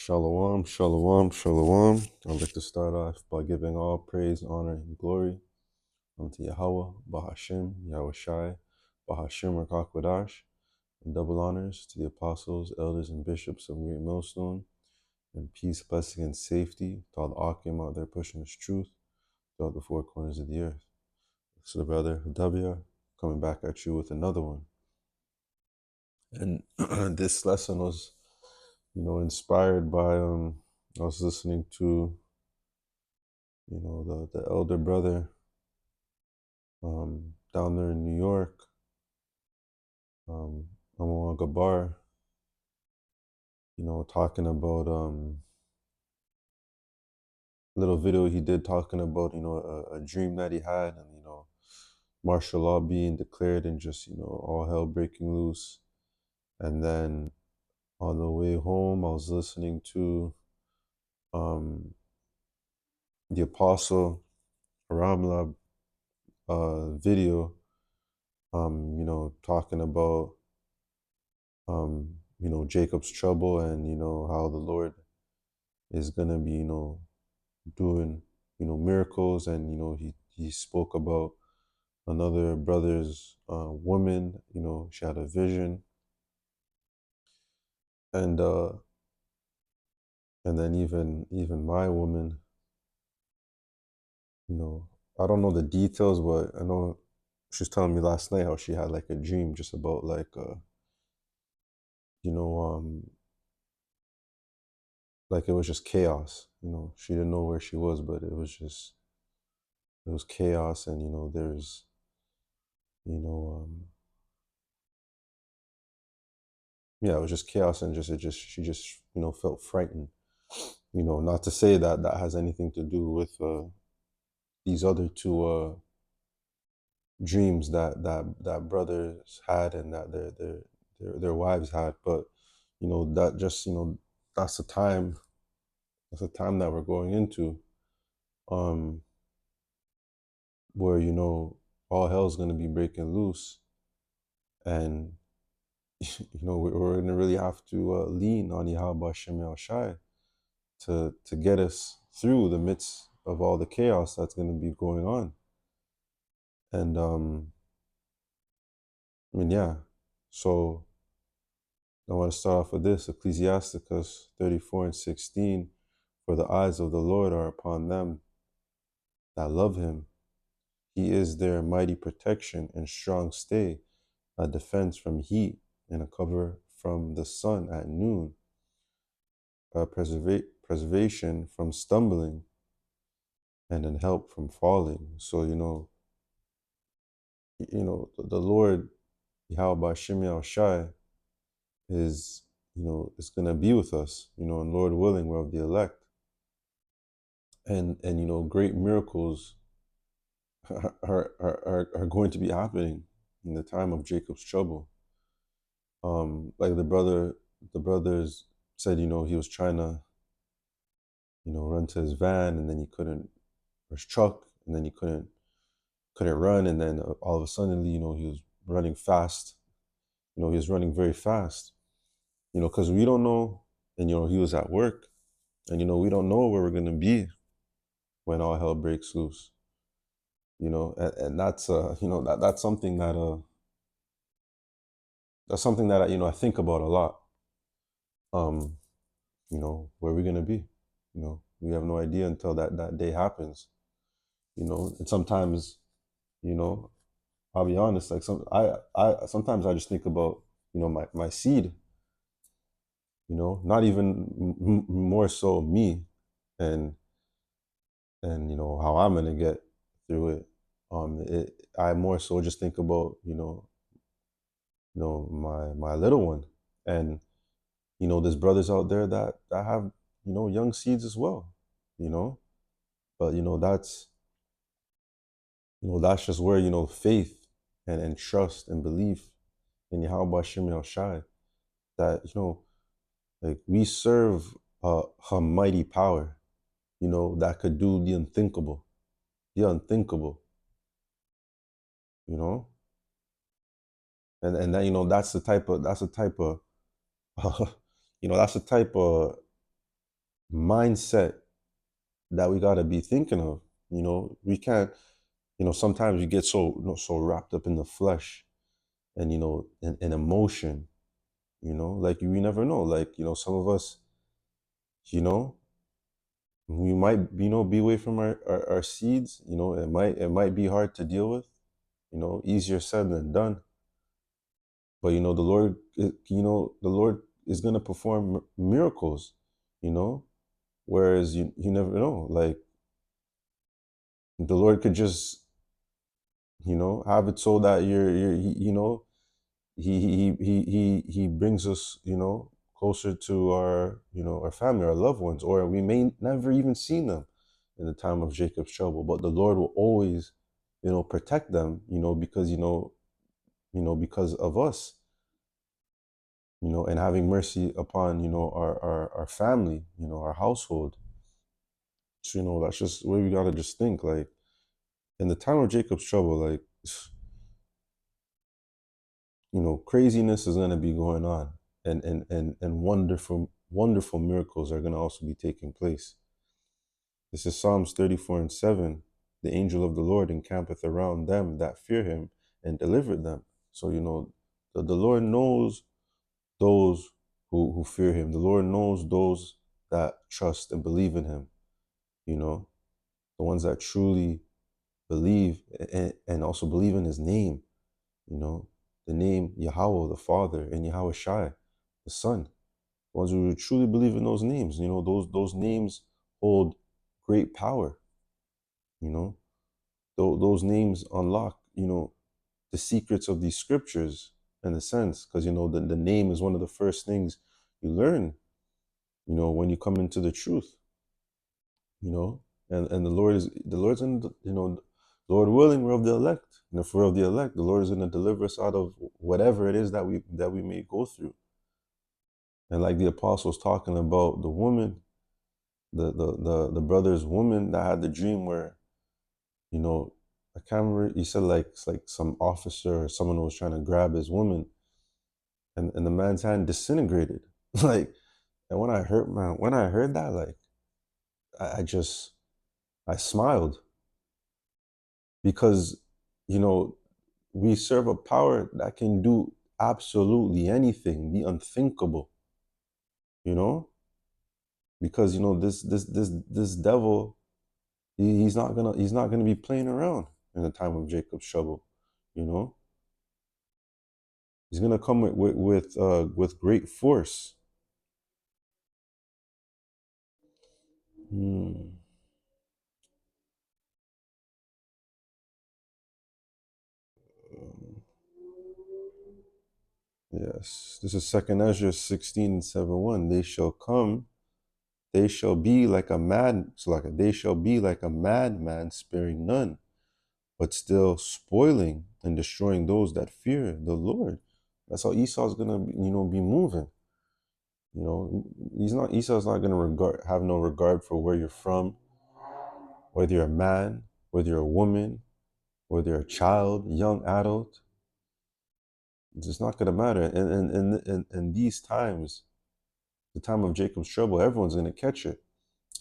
Shalom, shalom, shalom. I'd like to start off by giving all praise, honor, and glory unto Yahweh, Bahashim, Yahweh Shai, Bahashim Rakakwadash, and double honors to the apostles, elders, and bishops of Great Millstone, and peace, blessing, and safety to all the Akim out there pushing this truth throughout the four corners of the earth. So the brother W coming back at you with another one. And this lesson was, inspired by I was listening to the elder brother down there in New York, Amon Gabar, talking about little video he did talking about, a dream that he had, and, martial law being declared and just, all hell breaking loose. And then on the way home, I was listening to the Apostle Ramla video, talking about, Jacob's trouble and, how the Lord is going to be, doing, miracles. And, he spoke about another brother's woman, she had a vision. And then even my woman, I don't know the details, but I know she was telling me last night how she had like a dream just about like, like it was just chaos. She didn't know where she was, but it was chaos. And, there's, yeah, it was just chaos. And she just, felt frightened, not to say that that has anything to do with these other two dreams that brothers had and that their wives had. But, that just, that's the time that we're going into, where, all hell's going to be breaking loose. And, we're going to really have to lean on Yahweh Shem El Shai to get us through the midst of all the chaos that's going to be going on. And, yeah. So I want to start off with this, Ecclesiasticus 34:16. For the eyes of the Lord are upon them that love him. He is their mighty protection and strong stay, a defense from heat and a cover from the sun at noon, a preservation from stumbling and an help from falling. So, the Lord, Yahweh Shem Shai, is, is going to be with us, and Lord willing, we're of the elect. And great miracles are going to be happening in the time of Jacob's trouble. Like the brothers said, he was trying to, run to his van, and then he couldn't, or his truck, and then he couldn't run. And then all of a sudden, he was running fast. He was running very fast, because we don't know. And, he was at work, and, we don't know where we're going to be when all hell breaks loose. And that's that's something that I think about a lot. Where we're gonna be. We have no idea until that day happens. And sometimes, I'll be honest, like sometimes I just think about, my seed, not even more so me and how I'm gonna get through it. I more so just think about, my little one. And, there's brothers out there that have, young seeds as well, but, that's just where, faith and trust and belief in Yahweh Shem El Shai, that, like we serve a mighty power, that could do the unthinkable, and that, that's the type of, that's the type of mindset that we got to be thinking of. We can't, sometimes you get so wrapped up in the flesh and, in emotion, like we never know. Like, some of us, you know, we might, be away from our seeds. It might be hard to deal with, easier said than done. But, the Lord is going to perform miracles, you know, whereas you never know. Like, the Lord could just, have it so that he brings us, closer to our family, our loved ones, or we may never even seen them in the time of Jacob's trouble. But the Lord will always, protect them, because because of us, and having mercy upon, our family, our household. So, that's just where we gotta just think, like, in the time of Jacob's trouble, like, craziness is gonna be going on, and wonderful miracles are gonna also be taking place. This is Psalms 34:7. The angel of the Lord encampeth around them that fear him and delivered them. So, the Lord knows those who fear him. The Lord knows those that trust and believe in him, the ones that truly believe and also believe in his name, the name Yahweh, the Father, and Yahweh Shai, the Son. The ones who truly believe in those names, those names hold great power, those names unlock, the secrets of these scriptures in a sense, because, the name is one of the first things you learn, when you come into the truth, and the Lord's in the, Lord willing, we're of the elect. And if we're of the elect, the Lord is going to deliver us out of whatever it is that we may go through. And like the apostles talking about the woman, the brother's woman that had the dream where, I can't remember, he said like it's like some officer or someone was trying to grab his woman, and the man's hand disintegrated. Like, and when I heard that, like, I smiled, because, we serve a power that can do absolutely anything, the unthinkable, you know, because, this devil, he's not gonna be playing around in the time of Jacob's trouble, you know. He's gonna come with great force. Hmm. Yes, this is Second Ezra 16:7-1. They shall be like a mad, so like they shall be like a madman, sparing none, but still spoiling and destroying those that fear the Lord. That's how Esau's gonna, be moving. Esau's not gonna have no regard for where you're from, whether you're a man, whether you're a woman, whether you're a child, young adult. It's just not gonna matter. And in these times, the time of Jacob's trouble, everyone's gonna catch it,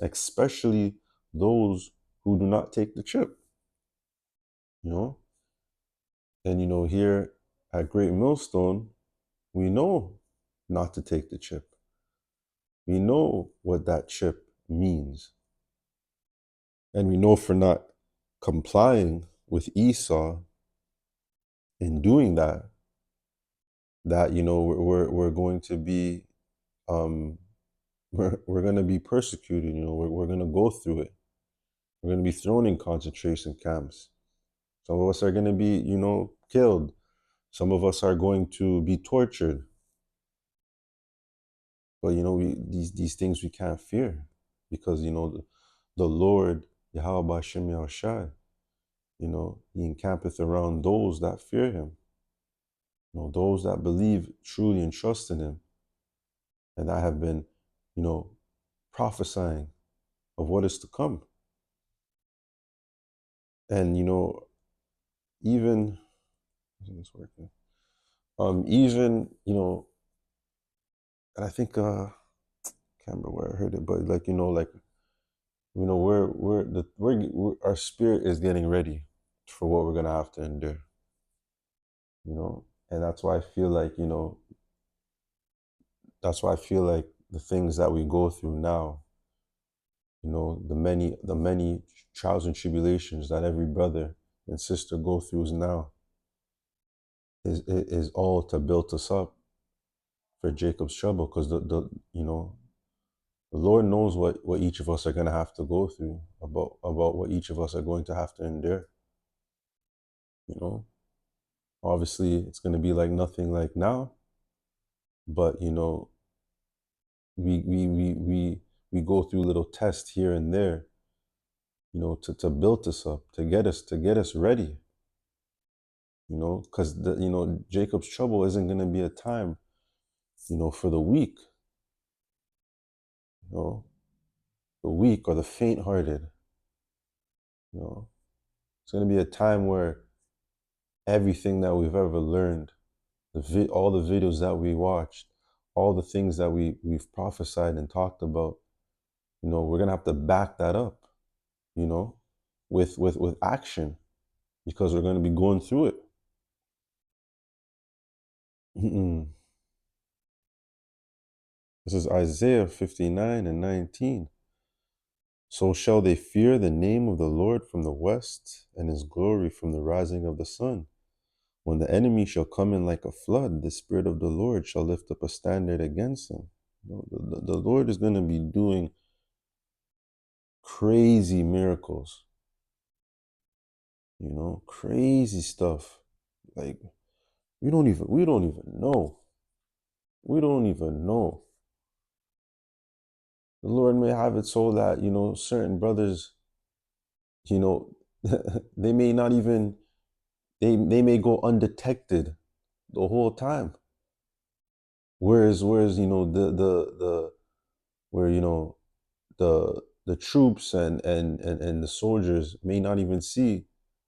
especially those who do not take the chip. You know, and here at Great Millstone, we know not to take the chip. We know what that chip means. And we know for not complying with Esau in doing that, we're going to be, we're going to be persecuted. We're going to go through it. We're going to be thrown in concentration camps. Some of us are going to be, killed. Some of us are going to be tortured. But, these things we can't fear, because, the Lord, Yahweh Bashem Yahushai, he encampeth around those that fear him, those that believe truly and trust in him, and that have been, prophesying of what is to come. And, even, isn't this working? Even, and I think, can't remember where I heard it, but like, we're our spirit is getting ready for what we're gonna have to endure, and that's why I feel like, that's why I feel like the things that we go through now, the many trials and tribulations that every brother and sister go through now is all to build us up for Jacob's trouble, because the Lord knows what each of us are going to have to go through, about what each of us are going to have to endure. Obviously it's going to be like nothing like now, but we go through little tests here and there, to build us up, to get us ready, because Jacob's trouble isn't going to be a time, for the weak, you know, the weak or the faint-hearted. It's going to be a time where everything that we've ever learned, all the videos that we watched, all the things that we've prophesied and talked about, we're going to have to back that up, with action, because we're going to be going through it. This is Isaiah 59:19. So shall they fear the name of the Lord from the west, and his glory from the rising of the sun. When the enemy shall come in like a flood, the Spirit of the Lord shall lift up a standard against him. The Lord is going to be doing crazy miracles, crazy stuff. Like, we don't even know. We don't even know. The Lord may have it so that, certain brothers, they may not even, they may go undetected the whole time. Whereas the where the troops and the soldiers may not even see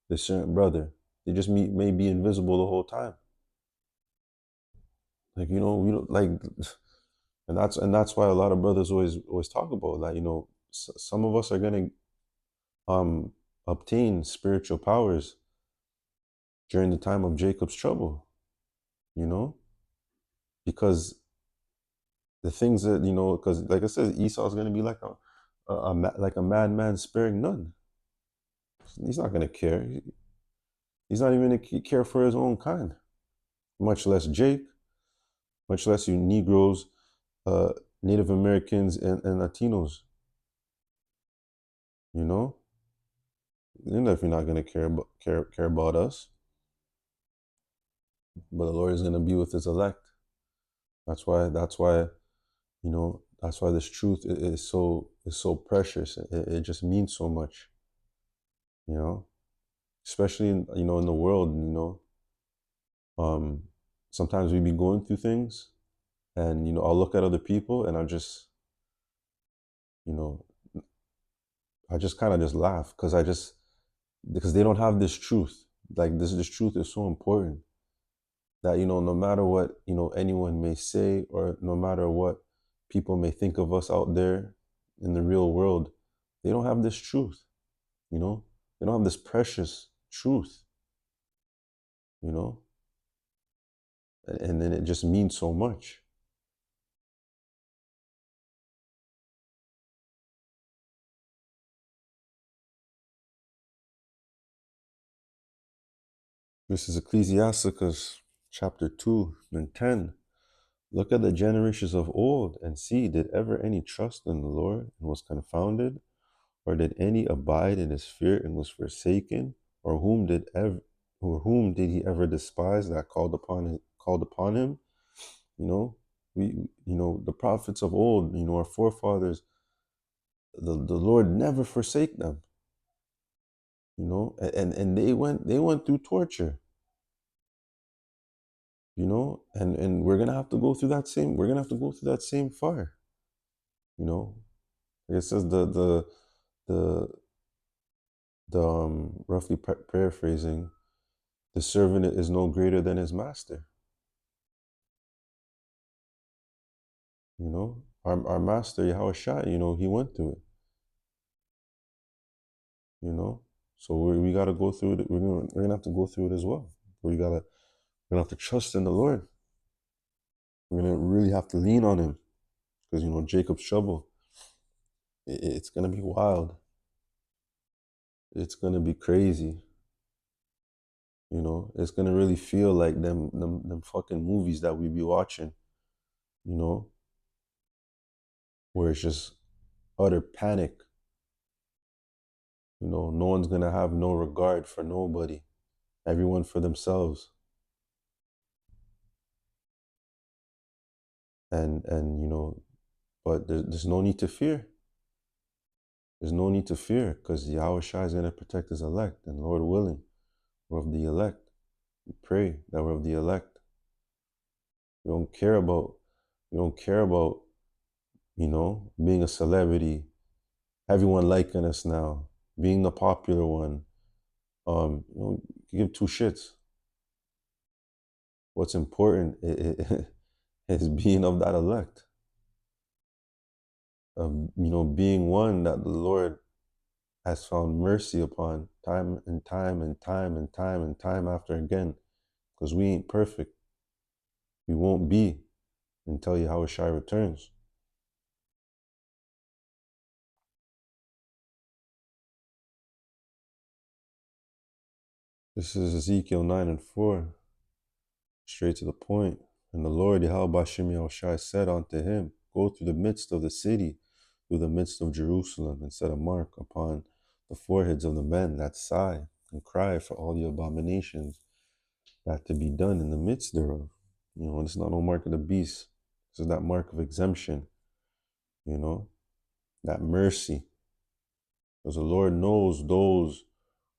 the certain brother. They just may be invisible the whole time. Like, we don't like, and that's why a lot of brothers always talk about that. Some of us are gonna obtain spiritual powers during the time of Jacob's trouble. Because the things that, because like I said, Esau's gonna be like like a madman sparing none. He's not gonna care. He's not even gonna care for his own kind, much less Jake, much less you Negroes, uh, Native Americans, and Latinos. You're definitely not gonna care about us. But the Lord is gonna be with his elect. That's why. That's why this truth is so precious. It just means so much. Especially in the world. Sometimes we be going through things, and I'll look at other people, and you know I just kind of just laugh, because they don't have this truth. Like, this truth is so important, that no matter what anyone may say, or no matter what people may think of us out there in the real world, they don't have this truth. They don't have this precious truth. And then it just means so much. This is Ecclesiasticus chapter 2 and 10. Look at the generations of old and see, did ever any trust in the Lord and was confounded? Or did any abide in his fear and was forsaken? Or whom did he ever despise that called upon him? The prophets of old, our forefathers, the Lord never forsake them. And they went through torture. And we're gonna have to go through that same fire. Like it says, roughly paraphrasing, the servant is no greater than his master. our master Yahweh Shai, you know, he went through it, you know. So we got to go through it. We're gonna have to go through it as well. We're gonna have to trust in the Lord. We're gonna really have to lean on Him, because you know Jacob's trouble. It's gonna be wild. It's gonna be crazy. You know, it's gonna really feel like them fucking movies that we be watching. You know, where it's just utter panic. You know, no one's gonna have no regard for nobody. Everyone for themselves. And you know, but there's no need to fear. There's no need to fear, because Yahweh Shai is gonna protect His elect, and Lord willing, we're of the elect. We pray that we're of the elect. We don't care about. We don't care about, you know, being a celebrity, everyone liking us now, being the popular one. You know, give two shits. What's important is being of that elect, of, you know, being one that the Lord has found mercy upon time and time and time and time and time after again, because we ain't perfect. We won't be until Yahweh Shai returns. This is Ezekiel 9:4, straight to the point. And the Lord Yahweh Bashem Yahushai said unto him, Go through the midst of the city, through the midst of Jerusalem, and set a mark upon the foreheads of the men that sigh and cry for all the abominations that to be done in the midst thereof. You know, it's not no mark of the beast. This is that mark of exemption, you know, that mercy. Because the Lord knows those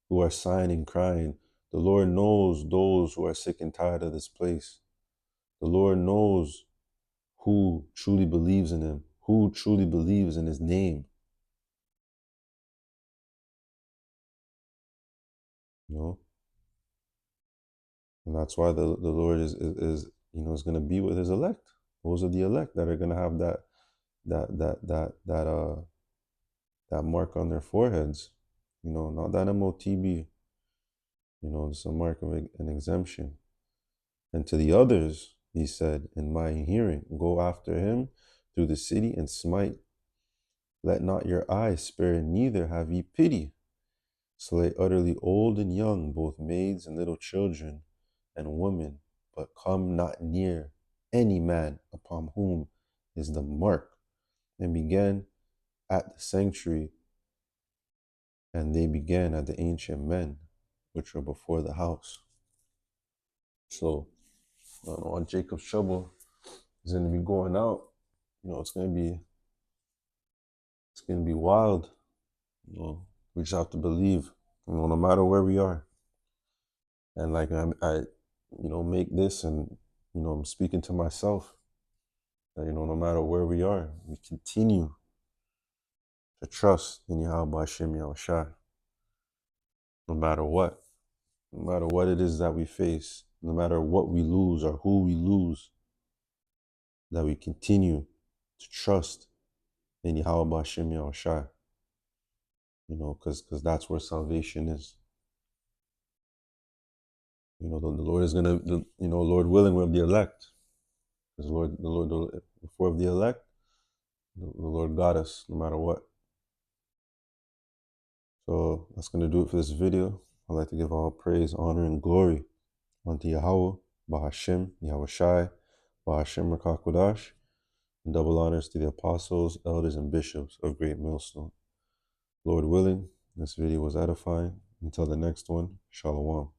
who are sighing and crying. The Lord knows those who are sick and tired of this place. The Lord knows who truly believes in Him, who truly believes in His name. You know? And that's why the Lord is you know, is gonna be with His elect. Those are the elect that are gonna have that mark on their foreheads. You know, not that MOTB. You know, it's a mark of an exemption. And to the others, He said, in my hearing, go after him through the city and smite. Let not your eyes spare, neither have ye pity. Slay utterly old and young, both maids and little children and women, but come not near any man upon whom is the mark. And began at the sanctuary, and they began at the ancient men, which were before the house. So, on Jacob's trouble is going to be going out. You know, it's going to be wild. You know, we just have to believe. You know, no matter where we are. And like I you know, make this, and you know, I'm speaking to myself that, you know, no matter where we are, we continue to trust in Yahweh Hashem Yahushai, no matter what. No matter what it is that we face, no matter what we lose or who we lose, that we continue to trust in Yahweh Hashem Yahushai. You know, because that's where salvation is. You know, the Lord is gonna, you know, Lord willing, we're of the elect. Because if we're of the elect, the Lord got us no matter what. So that's going to do it for this video. I'd like to give all praise, honor, and glory unto Yahweh, Bahashem, Yahweh Shai, Bahashem Rakakwadash, and double honors to the apostles, elders, and bishops of Great Millstone. Lord willing, this video was edifying. Until the next one, Shalom.